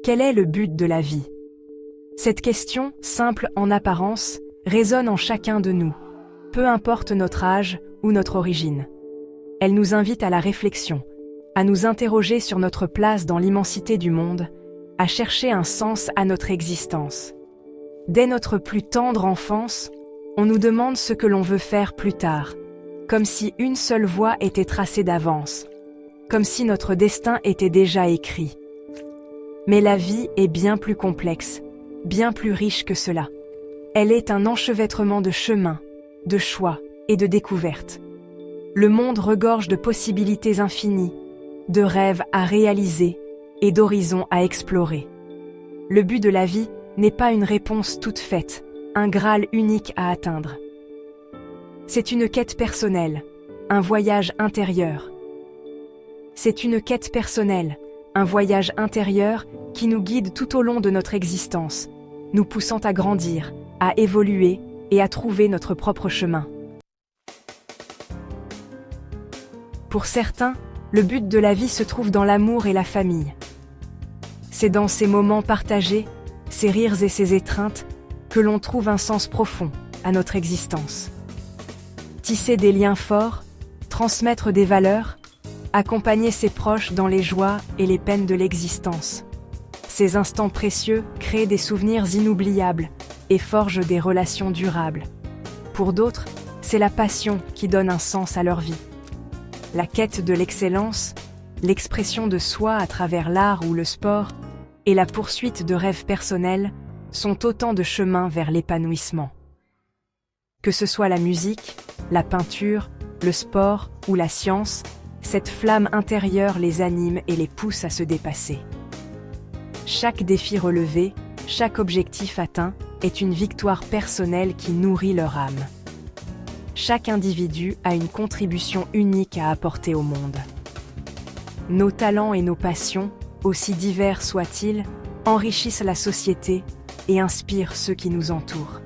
Quel est le but de la vie? Cette question, simple en apparence, résonne en chacun de nous, peu importe notre âge ou notre origine. Elle nous invite à la réflexion, à nous interroger sur notre place dans l'immensité du monde, à chercher un sens à notre existence. Dès notre plus tendre enfance, on nous demande ce que l'on veut faire plus tard, comme si une seule voie était tracée d'avance, comme si notre destin était déjà écrit. Mais la vie est bien plus complexe, bien plus riche que cela. Elle est un enchevêtrement de chemins, de choix et de découvertes. Le monde regorge de possibilités infinies, de rêves à réaliser et d'horizons à explorer. Le but de la vie n'est pas une réponse toute faite, un Graal unique à atteindre. C'est une quête personnelle, un voyage intérieur. C'est une quête personnelle, un voyage intérieur qui nous guide tout au long de notre existence, nous poussant à grandir, à évoluer et à trouver notre propre chemin. Pour certains, le but de la vie se trouve dans l'amour et la famille. C'est dans ces moments partagés, ces rires et ces étreintes, que l'on trouve un sens profond à notre existence. Tisser des liens forts, transmettre des valeurs, accompagner ses proches dans les joies et les peines de l'existence. Ces instants précieux créent des souvenirs inoubliables et forgent des relations durables. Pour d'autres, c'est la passion qui donne un sens à leur vie. La quête de l'excellence, l'expression de soi à travers l'art ou le sport, et la poursuite de rêves personnels sont autant de chemins vers l'épanouissement. Que ce soit la musique, la peinture, le sport ou la science, cette flamme intérieure les anime et les pousse à se dépasser. Chaque défi relevé, chaque objectif atteint est une victoire personnelle qui nourrit leur âme. Chaque individu a une contribution unique à apporter au monde. Nos talents et nos passions, aussi divers soient-ils, enrichissent la société et inspirent ceux qui nous entourent.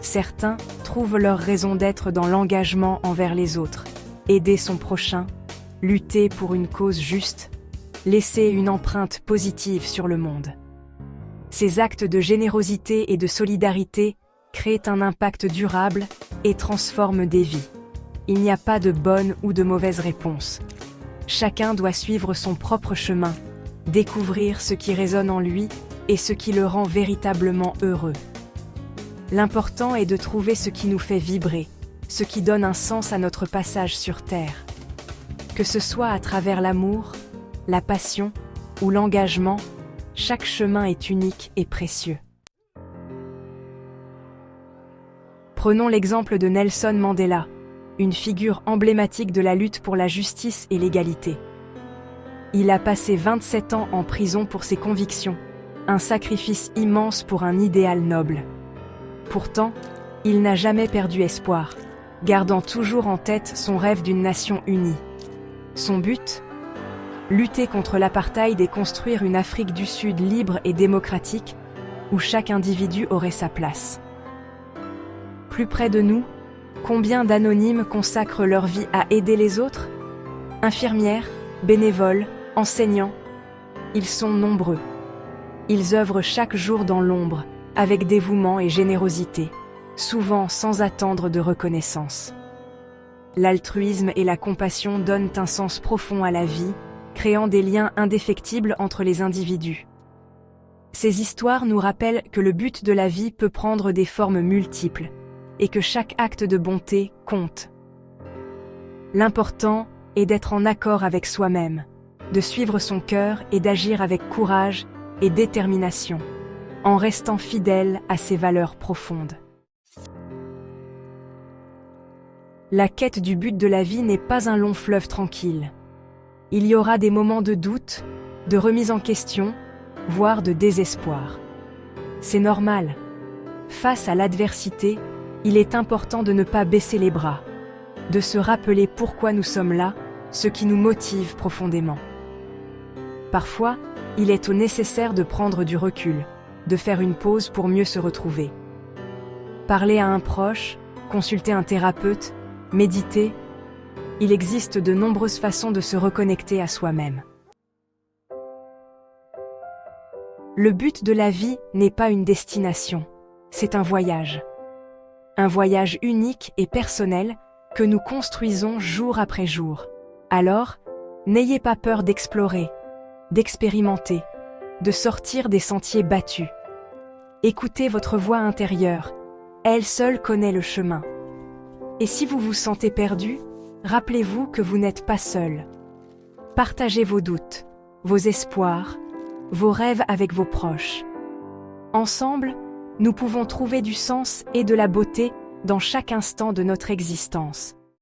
Certains trouvent leur raison d'être dans l'engagement envers les autres, aider son prochain, lutter pour une cause juste, laisser une empreinte positive sur le monde. Ces actes de générosité et de solidarité créent un impact durable et transforment des vies. Il n'y a pas de bonne ou de mauvaise réponse. Chacun doit suivre son propre chemin, découvrir ce qui résonne en lui et ce qui le rend véritablement heureux. L'important est de trouver ce qui nous fait vibrer, ce qui donne un sens à notre passage sur Terre. Que ce soit à travers l'amour, la passion ou l'engagement, chaque chemin est unique et précieux. Prenons l'exemple de Nelson Mandela, une figure emblématique de la lutte pour la justice et l'égalité. Il a passé 27 ans en prison pour ses convictions, un sacrifice immense pour un idéal noble. Pourtant, il n'a jamais perdu espoir, gardant toujours en tête son rêve d'une nation unie. Son but ? Lutter contre l'apartheid et construire une Afrique du Sud libre et démocratique, où chaque individu aurait sa place. Plus près de nous, combien d'anonymes consacrent leur vie à aider les autres ? Infirmières, bénévoles, enseignants, ils sont nombreux. Ils œuvrent chaque jour dans l'ombre, avec dévouement et générosité, souvent sans attendre de reconnaissance. L'altruisme et la compassion donnent un sens profond à la vie, créant des liens indéfectibles entre les individus. Ces histoires nous rappellent que le but de la vie peut prendre des formes multiples, et que chaque acte de bonté compte. L'important est d'être en accord avec soi-même, de suivre son cœur et d'agir avec courage et détermination, en restant fidèle à ses valeurs profondes. La quête du but de la vie n'est pas un long fleuve tranquille. Il y aura des moments de doute, de remise en question, voire de désespoir. C'est normal. Face à l'adversité, il est important de ne pas baisser les bras, de se rappeler pourquoi nous sommes là, ce qui nous motive profondément. Parfois, il est nécessaire de prendre du recul, de faire une pause pour mieux se retrouver. Parler à un proche, consulter un thérapeute, méditer, il existe de nombreuses façons de se reconnecter à soi-même. Le but de la vie n'est pas une destination, c'est un voyage. Un voyage unique et personnel que nous construisons jour après jour. Alors, n'ayez pas peur d'explorer, d'expérimenter, de sortir des sentiers battus. Écoutez votre voix intérieure, elle seule connaît le chemin. Et si vous vous sentez perdu, rappelez-vous que vous n'êtes pas seul. Partagez vos doutes, vos espoirs, vos rêves avec vos proches. Ensemble, nous pouvons trouver du sens et de la beauté dans chaque instant de notre existence.